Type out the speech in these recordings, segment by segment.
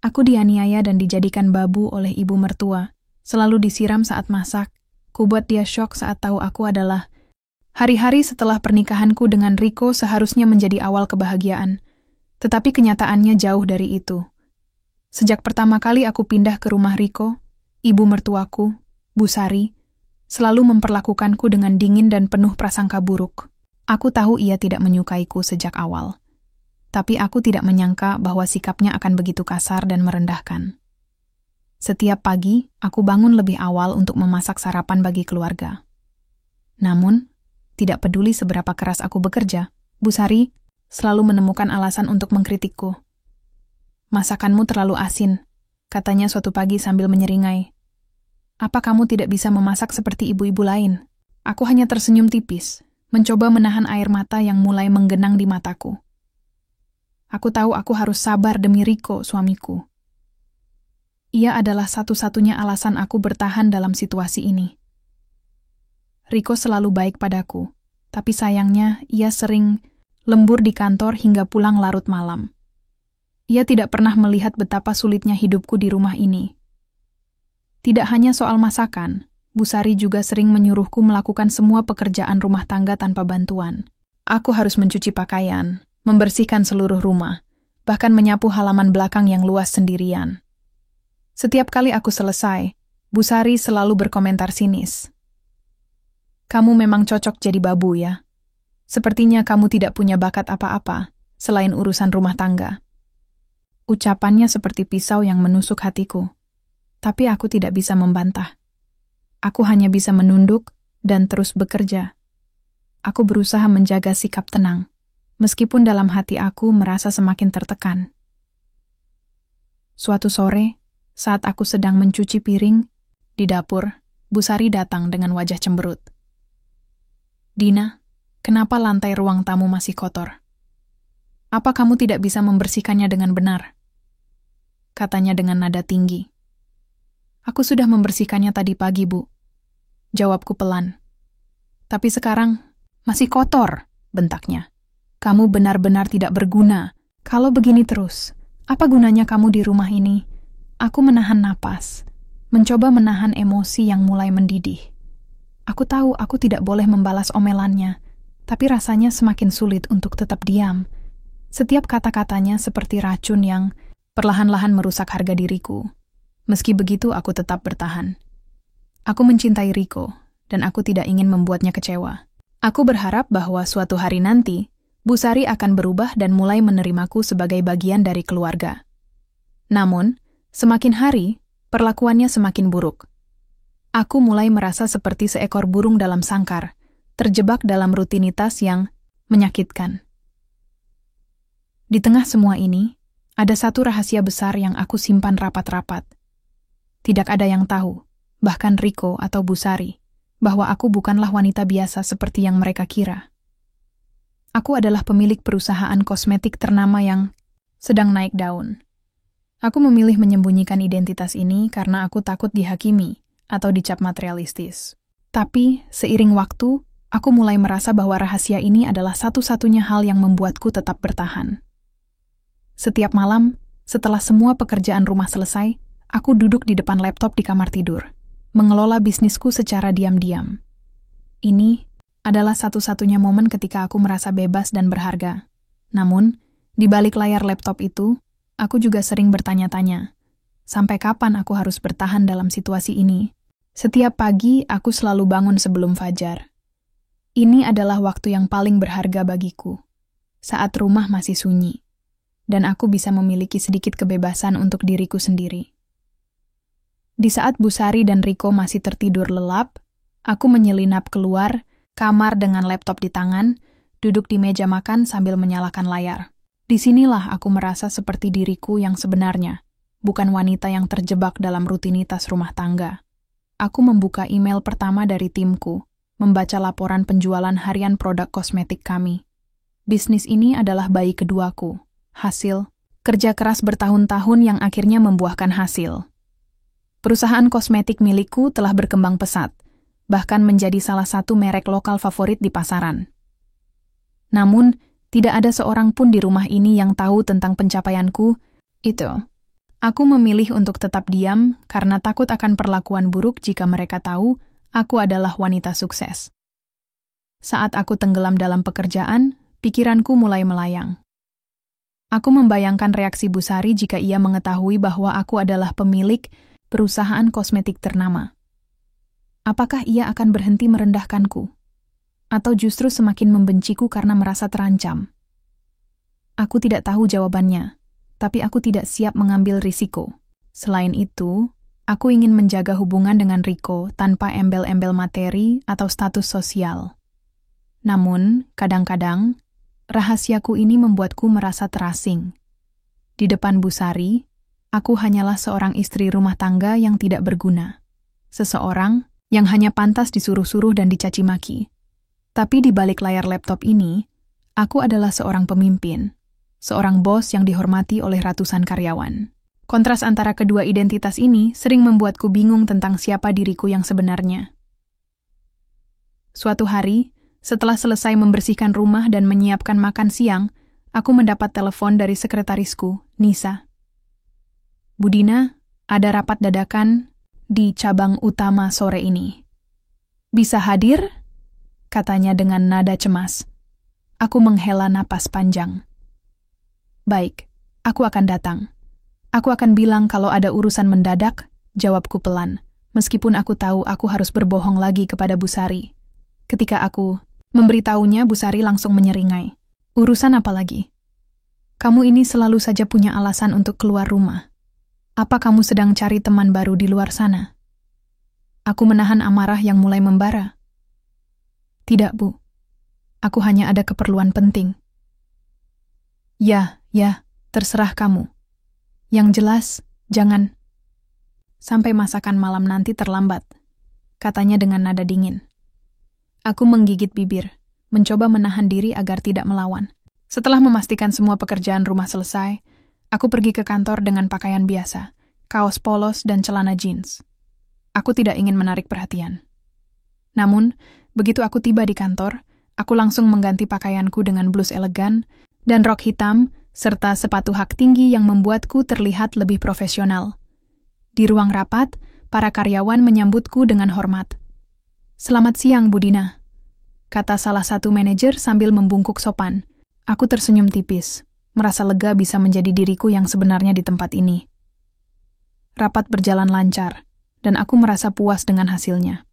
Aku dianiaya dan dijadikan babu oleh ibu mertua, selalu disiram saat masak. Kubuat dia syok saat tahu aku adalah hari-hari setelah pernikahanku dengan Rico seharusnya menjadi awal kebahagiaan. Tetapi kenyataannya jauh dari itu. Sejak pertama kali aku pindah ke rumah Rico, ibu mertuaku, Bu Sari, selalu memperlakukanku dengan dingin dan penuh prasangka buruk. Aku tahu ia tidak menyukaiku sejak awal. Tapi aku tidak menyangka bahwa sikapnya akan begitu kasar dan merendahkan. Setiap pagi, aku bangun lebih awal untuk memasak sarapan bagi keluarga. Namun, tidak peduli seberapa keras aku bekerja, Bu Sari selalu menemukan alasan untuk mengkritikku. "Masakanmu terlalu asin," katanya suatu pagi sambil menyeringai. "Apa kamu tidak bisa memasak seperti ibu-ibu lain?" Aku hanya tersenyum tipis, mencoba menahan air mata yang mulai menggenang di mataku. Aku tahu aku harus sabar demi Rico, suamiku. Ia adalah satu-satunya alasan aku bertahan dalam situasi ini. Rico selalu baik padaku, tapi sayangnya ia sering lembur di kantor hingga pulang larut malam. Ia tidak pernah melihat betapa sulitnya hidupku di rumah ini. Tidak hanya soal masakan, Bu Sari juga sering menyuruhku melakukan semua pekerjaan rumah tangga tanpa bantuan. Aku harus mencuci pakaian, membersihkan seluruh rumah, bahkan menyapu halaman belakang yang luas sendirian. Setiap kali aku selesai, Bu Sari selalu berkomentar sinis. "Kamu memang cocok jadi babu ya. Sepertinya kamu tidak punya bakat apa-apa, selain urusan rumah tangga." Ucapannya seperti pisau yang menusuk hatiku. Tapi aku tidak bisa membantah. Aku hanya bisa menunduk dan terus bekerja. Aku berusaha menjaga sikap tenang, meskipun dalam hati aku merasa semakin tertekan. Suatu sore, saat aku sedang mencuci piring, di dapur, Bu Sari datang dengan wajah cemberut. "Dina, kenapa lantai ruang tamu masih kotor? Apa kamu tidak bisa membersihkannya dengan benar?" Katanya dengan nada tinggi. "Aku sudah membersihkannya tadi pagi, Bu," jawabku pelan. "Tapi sekarang masih kotor," bentaknya. "Kamu benar-benar tidak berguna. Kalau begini terus, apa gunanya kamu di rumah ini?" Aku menahan napas, mencoba menahan emosi yang mulai mendidih. Aku tahu aku tidak boleh membalas omelannya, tapi rasanya semakin sulit untuk tetap diam. Setiap kata-katanya seperti racun yang perlahan-lahan merusak harga diriku. Meski begitu, aku tetap bertahan. Aku mencintai Rico, dan aku tidak ingin membuatnya kecewa. Aku berharap bahwa suatu hari nanti, Bu Sari akan berubah dan mulai menerimaku sebagai bagian dari keluarga. Namun, semakin hari, perlakuannya semakin buruk. Aku mulai merasa seperti seekor burung dalam sangkar, terjebak dalam rutinitas yang menyakitkan. Di tengah semua ini, ada satu rahasia besar yang aku simpan rapat-rapat. Tidak ada yang tahu, bahkan Rico atau Bu Sari, bahwa aku bukanlah wanita biasa seperti yang mereka kira. Aku adalah pemilik perusahaan kosmetik ternama yang sedang naik daun. Aku memilih menyembunyikan identitas ini karena aku takut dihakimi atau dicap materialistis. Tapi, seiring waktu, aku mulai merasa bahwa rahasia ini adalah satu-satunya hal yang membuatku tetap bertahan. Setiap malam, setelah semua pekerjaan rumah selesai, aku duduk di depan laptop di kamar tidur, mengelola bisnisku secara diam-diam. Ini adalah satu-satunya momen ketika aku merasa bebas dan berharga. Namun, di balik layar laptop itu, aku juga sering bertanya-tanya, sampai kapan aku harus bertahan dalam situasi ini? Setiap pagi, aku selalu bangun sebelum fajar. Ini adalah waktu yang paling berharga bagiku, saat rumah masih sunyi, dan aku bisa memiliki sedikit kebebasan untuk diriku sendiri. Di saat Bu Sari dan Rico masih tertidur lelap, aku menyelinap keluar kamar dengan laptop di tangan, duduk di meja makan sambil menyalakan layar. Disinilah aku merasa seperti diriku yang sebenarnya, bukan wanita yang terjebak dalam rutinitas rumah tangga. Aku membuka email pertama dari timku, membaca laporan penjualan harian produk kosmetik kami. Bisnis ini adalah bayi keduaku, hasil kerja keras bertahun-tahun yang akhirnya membuahkan hasil. Perusahaan kosmetik milikku telah berkembang pesat, bahkan menjadi salah satu merek lokal favorit di pasaran. Namun, tidak ada seorang pun di rumah ini yang tahu tentang pencapaianku itu. Aku memilih untuk tetap diam karena takut akan perlakuan buruk jika mereka tahu aku adalah wanita sukses. Saat aku tenggelam dalam pekerjaan, pikiranku mulai melayang. Aku membayangkan reaksi Busari jika ia mengetahui bahwa aku adalah pemilik perusahaan kosmetik ternama. Apakah ia akan berhenti merendahkanku? Atau justru semakin membenciku karena merasa terancam? Aku tidak tahu jawabannya, tapi aku tidak siap mengambil risiko. Selain itu, aku ingin menjaga hubungan dengan Rico tanpa embel-embel materi atau status sosial. Namun, kadang-kadang, rahasiaku ini membuatku merasa terasing. Di depan Busari, aku hanyalah seorang istri rumah tangga yang tidak berguna. Seseorang yang hanya pantas disuruh-suruh dan dicaci maki. Tapi di balik layar laptop ini, aku adalah seorang pemimpin, seorang bos yang dihormati oleh ratusan karyawan. Kontras antara kedua identitas ini sering membuatku bingung tentang siapa diriku yang sebenarnya. Suatu hari, setelah selesai membersihkan rumah dan menyiapkan makan siang, aku mendapat telepon dari sekretarisku, Nisa. "Bu Dina, ada rapat dadakan di cabang utama sore ini. Bisa hadir?" katanya dengan nada cemas. Aku menghela napas panjang. "Baik, aku akan datang. Aku akan bilang kalau ada urusan mendadak," jawabku pelan, meskipun aku tahu aku harus berbohong lagi kepada Busari. Ketika aku memberitahunya, Busari langsung menyeringai. "Urusan apa lagi? Kamu ini selalu saja punya alasan untuk keluar rumah. Apa kamu sedang cari teman baru di luar sana?" Aku menahan amarah yang mulai membara. "Tidak, Bu. Aku hanya ada keperluan penting." Ya, terserah kamu. Yang jelas, jangan sampai masakan malam nanti terlambat," katanya dengan nada dingin. Aku menggigit bibir, mencoba menahan diri agar tidak melawan. Setelah memastikan semua pekerjaan rumah selesai, aku pergi ke kantor dengan pakaian biasa, kaos polos dan celana jeans. Aku tidak ingin menarik perhatian. Namun, begitu aku tiba di kantor, aku langsung mengganti pakaianku dengan blus elegan dan rok hitam serta sepatu hak tinggi yang membuatku terlihat lebih profesional. Di ruang rapat, para karyawan menyambutku dengan hormat. "Selamat siang, Bu Dina," kata salah satu manajer sambil membungkuk sopan. Aku tersenyum tipis, merasa lega bisa menjadi diriku yang sebenarnya di tempat ini. Rapat berjalan lancar, dan aku merasa puas dengan hasilnya.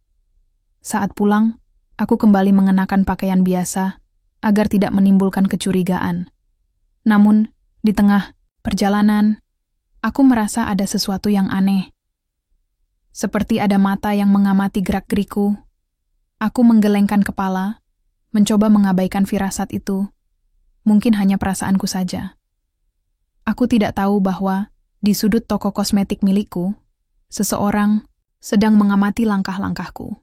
Saat pulang, aku kembali mengenakan pakaian biasa agar tidak menimbulkan kecurigaan. Namun, di tengah perjalanan, aku merasa ada sesuatu yang aneh. Seperti ada mata yang mengamati gerak-geriku. Aku menggelengkan kepala, mencoba mengabaikan firasat itu. Mungkin hanya perasaanku saja. Aku tidak tahu bahwa di sudut toko kosmetik milikku, seseorang sedang mengamati langkah-langkahku.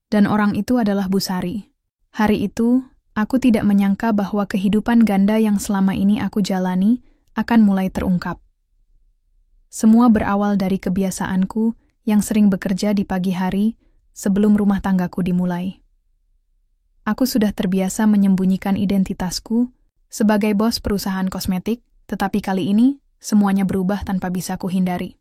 Dan orang itu adalah Busari. Hari itu, aku tidak menyangka bahwa kehidupan ganda yang selama ini aku jalani akan mulai terungkap. Semua berawal dari kebiasaanku yang sering bekerja di pagi hari sebelum rumah tanggaku dimulai. Aku sudah terbiasa menyembunyikan identitasku sebagai bos perusahaan kosmetik, tetapi kali ini semuanya berubah tanpa bisa kuhindari.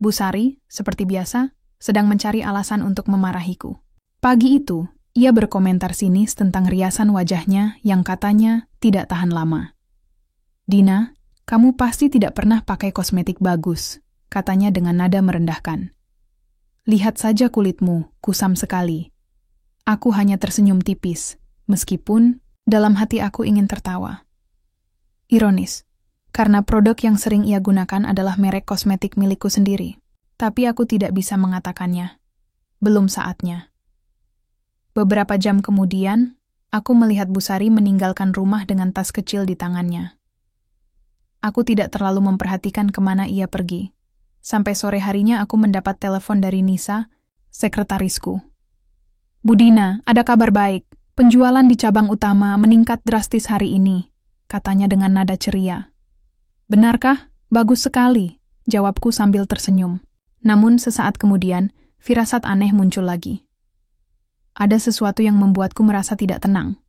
Busari, seperti biasa, sedang mencari alasan untuk memarahiku. Pagi itu, ia berkomentar sinis tentang riasan wajahnya yang katanya tidak tahan lama. "Dina, kamu pasti tidak pernah pakai kosmetik bagus," katanya dengan nada merendahkan. "Lihat saja kulitmu, kusam sekali." Aku hanya tersenyum tipis, meskipun dalam hati aku ingin tertawa. Ironis, karena produk yang sering ia gunakan adalah merek kosmetik milikku sendiri. Tapi aku tidak bisa mengatakannya. Belum saatnya. Beberapa jam kemudian, aku melihat Busari meninggalkan rumah dengan tas kecil di tangannya. Aku tidak terlalu memperhatikan kemana ia pergi. Sampai sore harinya aku mendapat telepon dari Nisa, sekretarisku. "Bu Dina, ada kabar baik. Penjualan di cabang utama meningkat drastis hari ini," katanya dengan nada ceria. "Benarkah? Bagus sekali," jawabku sambil tersenyum. Namun sesaat kemudian, firasat aneh muncul lagi. Ada sesuatu yang membuatku merasa tidak tenang.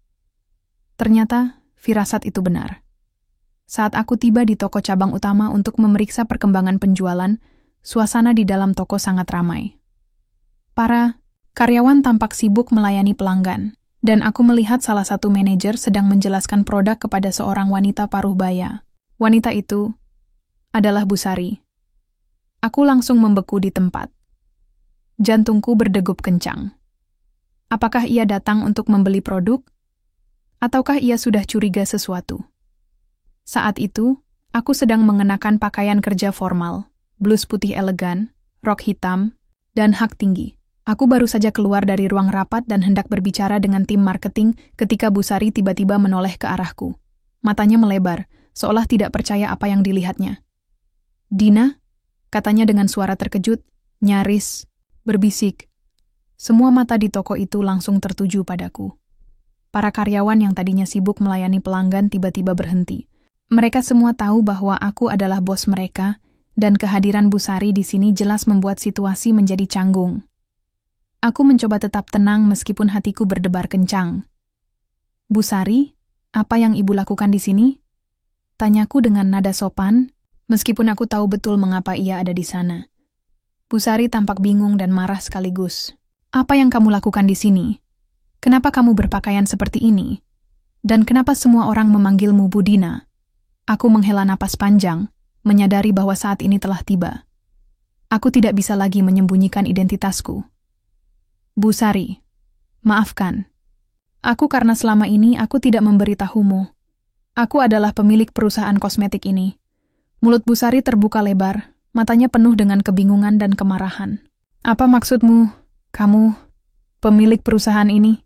Ternyata, firasat itu benar. Saat aku tiba di toko cabang utama untuk memeriksa perkembangan penjualan, suasana di dalam toko sangat ramai. Para karyawan tampak sibuk melayani pelanggan, dan aku melihat salah satu manajer sedang menjelaskan produk kepada seorang wanita paruh baya. Wanita itu adalah Busari. Aku langsung membeku di tempat. Jantungku berdegup kencang. Apakah ia datang untuk membeli produk? Ataukah ia sudah curiga sesuatu? Saat itu, aku sedang mengenakan pakaian kerja formal, blus putih elegan, rok hitam, dan hak tinggi. Aku baru saja keluar dari ruang rapat dan hendak berbicara dengan tim marketing ketika Busari tiba-tiba menoleh ke arahku. Matanya melebar, seolah tidak percaya apa yang dilihatnya. "Dina?" katanya dengan suara terkejut, nyaris, berbisik. Semua mata di toko itu langsung tertuju padaku. Para karyawan yang tadinya sibuk melayani pelanggan tiba-tiba berhenti. Mereka semua tahu bahwa aku adalah bos mereka, dan kehadiran Busari di sini jelas membuat situasi menjadi canggung. Aku mencoba tetap tenang meskipun hatiku berdebar kencang. "Busari, apa yang ibu lakukan di sini?" Tanyaku dengan nada sopan, meskipun aku tahu betul mengapa ia ada di sana. Busari tampak bingung dan marah sekaligus. "Apa yang kamu lakukan di sini? Kenapa kamu berpakaian seperti ini? Dan kenapa semua orang memanggilmu Bu Dina?" Aku menghela napas panjang, menyadari bahwa saat ini telah tiba. Aku tidak bisa lagi menyembunyikan identitasku. "Busari, maafkan. Aku karena selama ini aku tidak memberitahumu. Aku adalah pemilik perusahaan kosmetik ini." Mulut Busari terbuka lebar, matanya penuh dengan kebingungan dan kemarahan. "Apa maksudmu, kamu, pemilik perusahaan ini?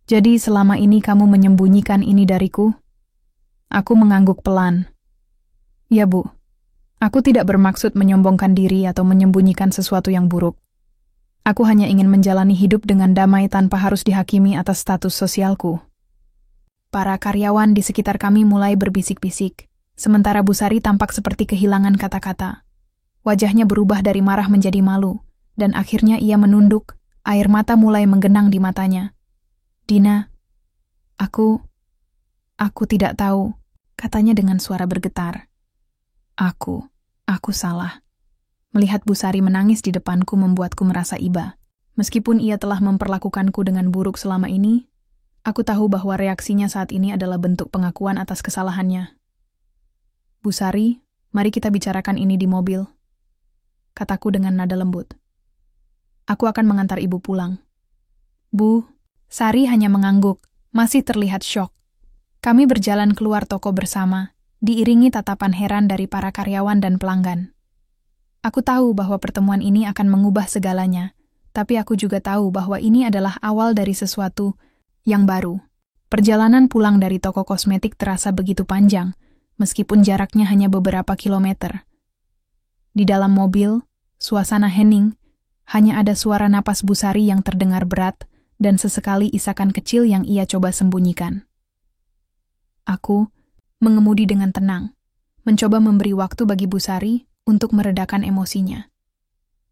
Jadi selama ini kamu menyembunyikan ini dariku?" Aku mengangguk pelan. "Ya, Bu. Aku tidak bermaksud menyombongkan diri atau menyembunyikan sesuatu yang buruk. Aku hanya ingin menjalani hidup dengan damai tanpa harus dihakimi atas status sosialku." Para karyawan di sekitar kami mulai berbisik-bisik, sementara Busari tampak seperti kehilangan kata-kata. Wajahnya berubah dari marah menjadi malu, dan akhirnya ia menunduk, air mata mulai menggenang di matanya. "Dina, aku tidak tahu," katanya dengan suara bergetar. Aku salah." Melihat Busari menangis di depanku membuatku merasa iba. Meskipun ia telah memperlakukanku dengan buruk selama ini, aku tahu bahwa reaksinya saat ini adalah bentuk pengakuan atas kesalahannya. "Busari, mari kita bicarakan ini di mobil," kataku dengan nada lembut. "Aku akan mengantar ibu pulang." "Bu," Sari hanya mengangguk, masih terlihat syok. Kami berjalan keluar toko bersama, diiringi tatapan heran dari para karyawan dan pelanggan. Aku tahu bahwa pertemuan ini akan mengubah segalanya, tapi aku juga tahu bahwa ini adalah awal dari sesuatu yang baru. Perjalanan pulang dari toko kosmetik terasa begitu panjang, meskipun jaraknya hanya beberapa kilometer. Di dalam mobil, suasana hening, hanya ada suara napas Busari yang terdengar berat dan sesekali isakan kecil yang ia coba sembunyikan. Aku mengemudi dengan tenang, mencoba memberi waktu bagi Busari untuk meredakan emosinya.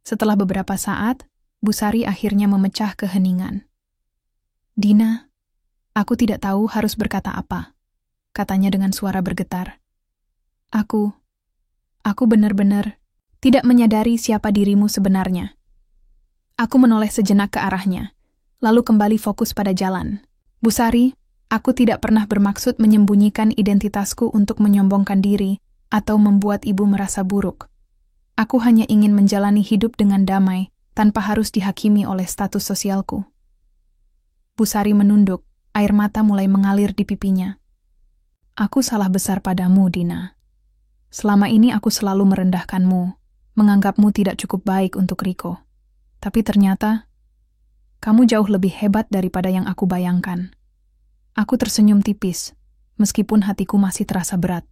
Setelah beberapa saat, Busari akhirnya memecah keheningan. "Dina, aku tidak tahu harus berkata apa," katanya dengan suara bergetar. Aku benar-benar tidak menyadari siapa dirimu sebenarnya." Aku menoleh sejenak ke arahnya, lalu kembali fokus pada jalan. "Busari, aku tidak pernah bermaksud menyembunyikan identitasku untuk menyombongkan diri atau membuat ibu merasa buruk. Aku hanya ingin menjalani hidup dengan damai tanpa harus dihakimi oleh status sosialku." Busari menunduk, air mata mulai mengalir di pipinya. "Aku salah besar padamu, Dina. Selama ini aku selalu merendahkanmu, menganggapmu tidak cukup baik untuk Riko. Tapi ternyata, kamu jauh lebih hebat daripada yang aku bayangkan." Aku tersenyum tipis, meskipun hatiku masih terasa berat.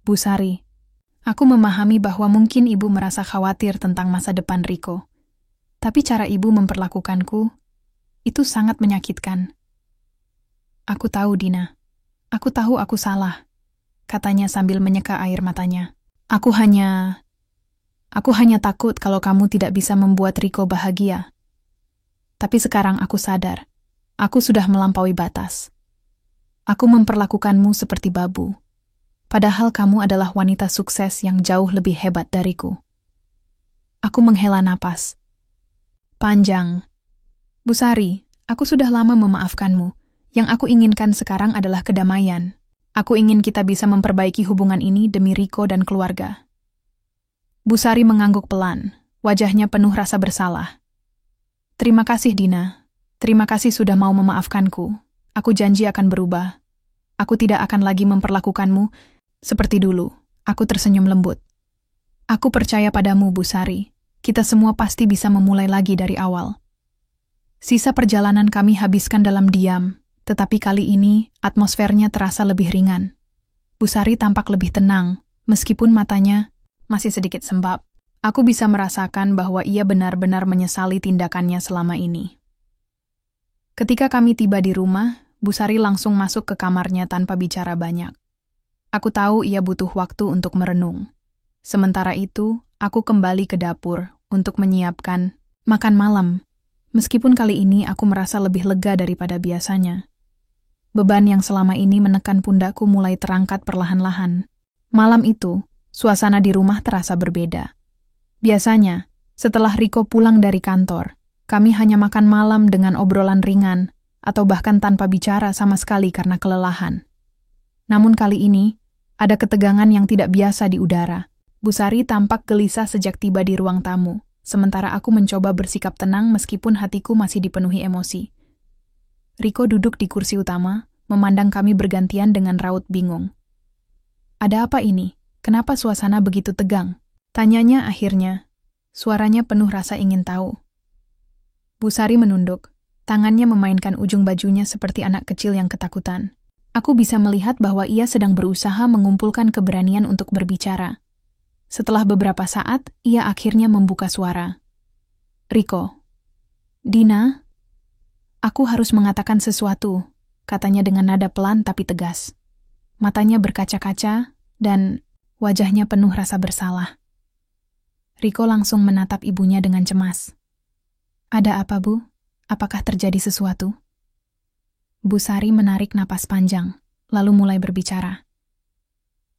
"Busari, aku memahami bahwa mungkin ibu merasa khawatir tentang masa depan Riko. Tapi cara ibu memperlakukanku, itu sangat menyakitkan." "Aku tahu, Dina. Aku tahu aku salah," katanya sambil menyeka air matanya. Aku hanya takut kalau kamu tidak bisa membuat Riko bahagia. Tapi sekarang aku sadar, aku sudah melampaui batas. Aku memperlakukanmu seperti babu, Padahal kamu adalah wanita sukses yang jauh lebih hebat dariku. Aku menghela napas. Panjang. Busari, aku sudah lama memaafkanmu. Yang aku inginkan sekarang adalah kedamaian. Aku ingin kita bisa memperbaiki hubungan ini demi Riko dan keluarga. Busari mengangguk pelan, wajahnya penuh rasa bersalah. Terima kasih, Dina. Terima kasih sudah mau memaafkanku. Aku janji akan berubah. Aku tidak akan lagi memperlakukanmu seperti dulu. Aku tersenyum lembut. Aku percaya padamu, Busari. Kita semua pasti bisa memulai lagi dari awal. Sisa perjalanan kami habiskan dalam diam, tetapi kali ini atmosfernya terasa lebih ringan. Busari tampak lebih tenang, meskipun matanya masih sedikit sembab. Aku bisa merasakan bahwa ia benar-benar menyesali tindakannya selama ini. Ketika kami tiba di rumah, Busari langsung masuk ke kamarnya tanpa bicara banyak. Aku tahu ia butuh waktu untuk merenung. Sementara itu, aku kembali ke dapur untuk menyiapkan makan malam. Meskipun kali ini aku merasa lebih lega daripada biasanya. Beban yang selama ini menekan pundakku mulai terangkat perlahan-lahan. Malam itu, suasana di rumah terasa berbeda. Biasanya, setelah Riko pulang dari kantor, kami hanya makan malam dengan obrolan ringan, atau bahkan tanpa bicara sama sekali karena kelelahan. Namun kali ini, ada ketegangan yang tidak biasa di udara. Busari tampak gelisah sejak tiba di ruang tamu, sementara aku mencoba bersikap tenang meskipun hatiku masih dipenuhi emosi. Riko duduk di kursi utama, memandang kami bergantian dengan raut bingung. Ada apa ini? Kenapa suasana begitu tegang? Tanyanya akhirnya. Suaranya penuh rasa ingin tahu. Busari menunduk. Tangannya memainkan ujung bajunya seperti anak kecil yang ketakutan. Aku bisa melihat bahwa ia sedang berusaha mengumpulkan keberanian untuk berbicara. Setelah beberapa saat, ia akhirnya membuka suara. Riko. Dina, aku harus mengatakan sesuatu, katanya dengan nada pelan tapi tegas. Matanya berkaca-kaca dan wajahnya penuh rasa bersalah. Riko langsung menatap ibunya dengan cemas. Ada apa, Bu? Apakah terjadi sesuatu? Busari menarik napas panjang, lalu mulai berbicara.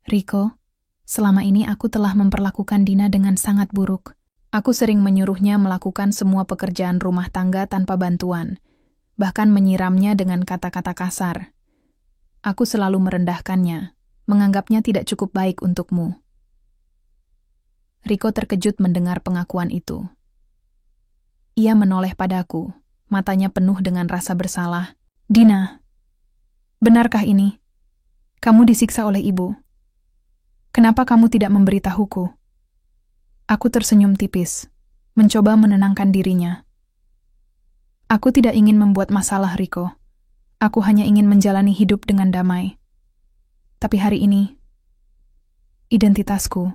Riko, selama ini aku telah memperlakukan Dina dengan sangat buruk. Aku sering menyuruhnya melakukan semua pekerjaan rumah tangga tanpa bantuan, bahkan menyiramnya dengan kata-kata kasar. Aku selalu merendahkannya, menganggapnya tidak cukup baik untukmu. Riko terkejut mendengar pengakuan itu. Ia menoleh padaku, matanya penuh dengan rasa bersalah. Dina, benarkah ini? Kamu disiksa oleh ibu. Kenapa kamu tidak memberitahuku? Aku tersenyum tipis, mencoba menenangkan dirinya. Aku tidak ingin membuat masalah, Riko. Aku hanya ingin menjalani hidup dengan damai. Tapi hari ini, identitasku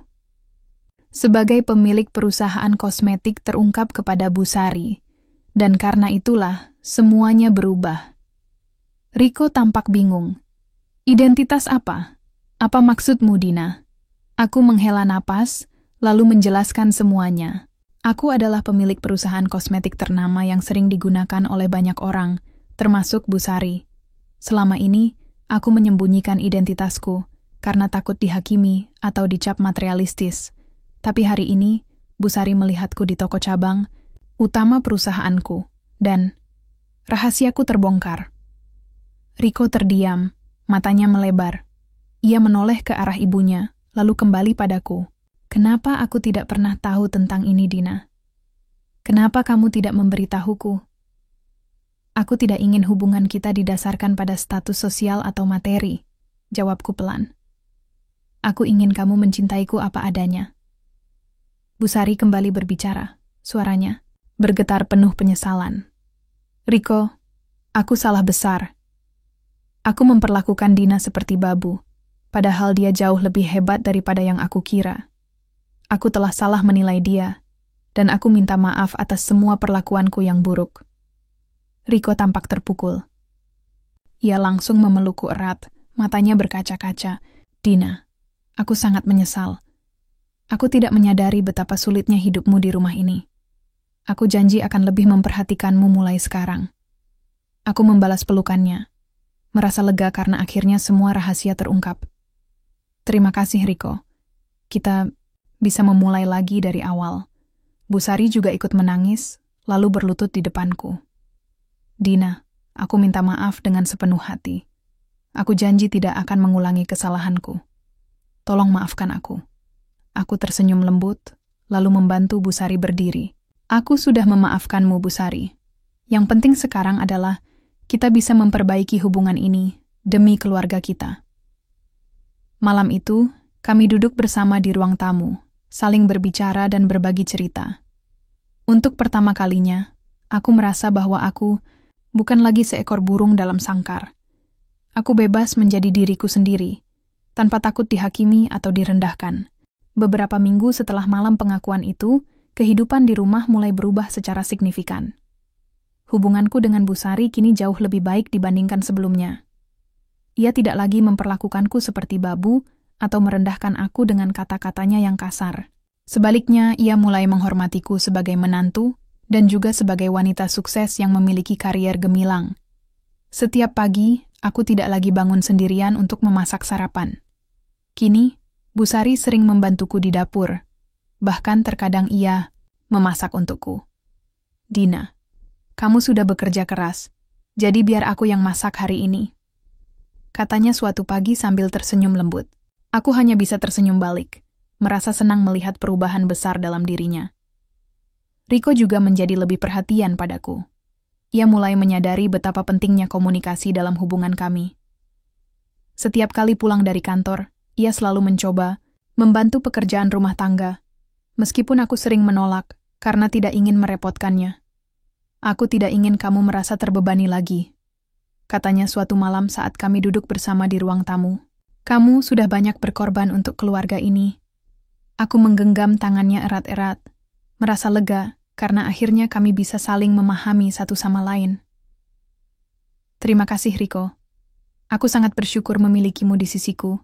sebagai pemilik perusahaan kosmetik terungkap kepada Busari, dan karena itulah semuanya berubah. Riko tampak bingung. Identitas apa? Apa maksudmu, Dina? Aku menghela napas, lalu menjelaskan semuanya. Aku adalah pemilik perusahaan kosmetik ternama yang sering digunakan oleh banyak orang, termasuk Busari. Selama ini, aku menyembunyikan identitasku karena takut dihakimi atau dicap materialistis. Tapi hari ini, Busari melihatku di toko cabang, utama perusahaanku, dan rahasiaku terbongkar. Riko terdiam, matanya melebar. Ia menoleh ke arah ibunya, lalu kembali padaku. Kenapa aku tidak pernah tahu tentang ini, Dina? Kenapa kamu tidak memberitahuku? Aku tidak ingin hubungan kita didasarkan pada status sosial atau materi, jawabku pelan. Aku ingin kamu mencintaiku apa adanya. Busari kembali berbicara, suaranya bergetar penuh penyesalan. Riko, aku salah besar. Aku memperlakukan Dina seperti babu, padahal dia jauh lebih hebat daripada yang aku kira. Aku telah salah menilai dia, dan aku minta maaf atas semua perlakuanku yang buruk. Riko tampak terpukul. Ia langsung memelukku erat, matanya berkaca-kaca. Dina, aku sangat menyesal. Aku tidak menyadari betapa sulitnya hidupmu di rumah ini. Aku janji akan lebih memperhatikanmu mulai sekarang. Aku membalas pelukannya, merasa lega karena akhirnya semua rahasia terungkap. Terima kasih, Riko. Kita bisa memulai lagi dari awal. Bu Sari juga ikut menangis, lalu berlutut di depanku. Dina, aku minta maaf dengan sepenuh hati. Aku janji tidak akan mengulangi kesalahanku. Tolong maafkan aku. Aku tersenyum lembut, lalu membantu Bu Sari berdiri. Aku sudah memaafkanmu, Bu Sari. Yang penting sekarang adalah kita bisa memperbaiki hubungan ini demi keluarga kita. Malam itu, kami duduk bersama di ruang tamu, saling berbicara dan berbagi cerita. Untuk pertama kalinya, aku merasa bahwa aku bukan lagi seekor burung dalam sangkar. Aku bebas menjadi diriku sendiri, tanpa takut dihakimi atau direndahkan. Beberapa minggu setelah malam pengakuan itu, kehidupan di rumah mulai berubah secara signifikan. Hubunganku dengan Bu Sari kini jauh lebih baik dibandingkan sebelumnya. Ia tidak lagi memperlakukanku seperti babu atau merendahkan aku dengan kata-katanya yang kasar. Sebaliknya, ia mulai menghormatiku sebagai menantu dan juga sebagai wanita sukses yang memiliki karier gemilang. Setiap pagi, aku tidak lagi bangun sendirian untuk memasak sarapan. Kini, Bu Sari sering membantuku di dapur. Bahkan terkadang ia memasak untukku. Dina, kamu sudah bekerja keras, jadi biar aku yang masak hari ini. Katanya suatu pagi sambil tersenyum lembut. Aku hanya bisa tersenyum balik, merasa senang melihat perubahan besar dalam dirinya. Riko juga menjadi lebih perhatian padaku. Ia mulai menyadari betapa pentingnya komunikasi dalam hubungan kami. Setiap kali pulang dari kantor, ia selalu mencoba membantu pekerjaan rumah tangga, meskipun aku sering menolak karena tidak ingin merepotkannya. Aku tidak ingin kamu merasa terbebani lagi, katanya suatu malam saat kami duduk bersama di ruang tamu. Kamu sudah banyak berkorban untuk keluarga ini. Aku menggenggam tangannya erat-erat, merasa lega karena akhirnya kami bisa saling memahami satu sama lain. Terima kasih, Riko. Aku sangat bersyukur memilikimu di sisiku.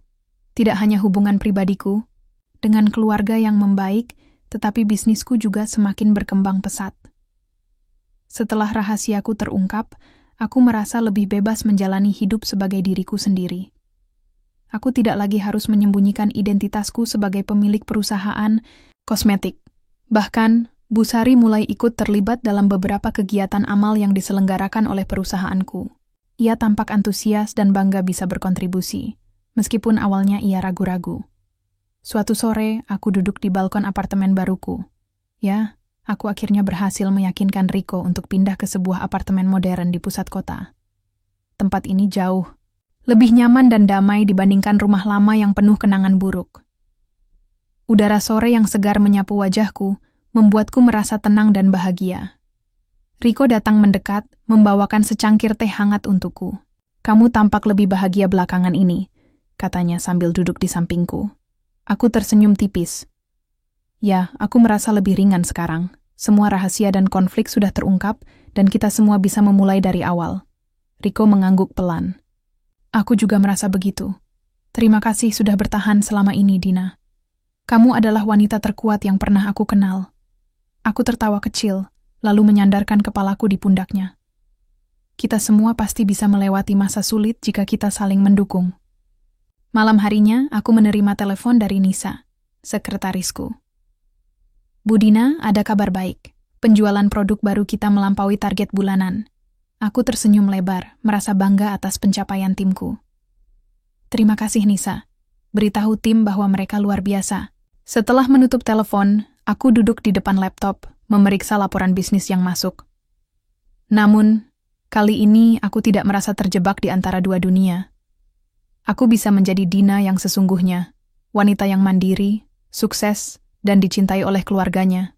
Tidak hanya hubungan pribadiku, dengan keluarga yang membaik, tetapi bisnisku juga semakin berkembang pesat. Setelah rahasiaku terungkap, aku merasa lebih bebas menjalani hidup sebagai diriku sendiri. Aku tidak lagi harus menyembunyikan identitasku sebagai pemilik perusahaan kosmetik. Bahkan, Bu Sari mulai ikut terlibat dalam beberapa kegiatan amal yang diselenggarakan oleh perusahaanku. Ia tampak antusias dan bangga bisa berkontribusi, meskipun awalnya ia ragu-ragu. Suatu sore, aku duduk di balkon apartemen baruku. Ya, aku akhirnya berhasil meyakinkan Riko untuk pindah ke sebuah apartemen modern di pusat kota. Tempat ini jauh lebih nyaman dan damai dibandingkan rumah lama yang penuh kenangan buruk. Udara sore yang segar menyapu wajahku, membuatku merasa tenang dan bahagia. Riko datang mendekat, membawakan secangkir teh hangat untukku. Kamu tampak lebih bahagia belakangan ini, katanya sambil duduk di sampingku. Aku tersenyum tipis. Ya, aku merasa lebih ringan sekarang. Semua rahasia dan konflik sudah terungkap, dan kita semua bisa memulai dari awal. Riko mengangguk pelan. Aku juga merasa begitu. Terima kasih sudah bertahan selama ini, Dina. Kamu adalah wanita terkuat yang pernah aku kenal. Aku tertawa kecil, lalu menyandarkan kepalaku di pundaknya. Kita semua pasti bisa melewati masa sulit jika kita saling mendukung. Malam harinya, aku menerima telepon dari Nisa, sekretarisku. Bu Dina, ada kabar baik. Penjualan produk baru kita melampaui target bulanan. Aku tersenyum lebar, merasa bangga atas pencapaian timku. Terima kasih, Nisa. Beritahu tim bahwa mereka luar biasa. Setelah menutup telepon, aku duduk di depan laptop, memeriksa laporan bisnis yang masuk. Namun, kali ini aku tidak merasa terjebak di antara dua dunia. Aku bisa menjadi Dina yang sesungguhnya, wanita yang mandiri, sukses, dan dicintai oleh keluarganya.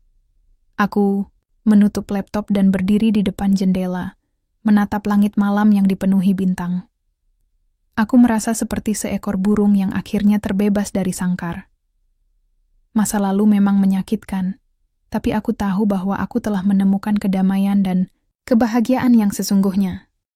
Aku menutup laptop dan berdiri di depan jendela, menatap langit malam yang dipenuhi bintang. Aku merasa seperti seekor burung yang akhirnya terbebas dari sangkar. Masa lalu memang menyakitkan, tapi aku tahu bahwa aku telah menemukan kedamaian dan kebahagiaan yang sesungguhnya.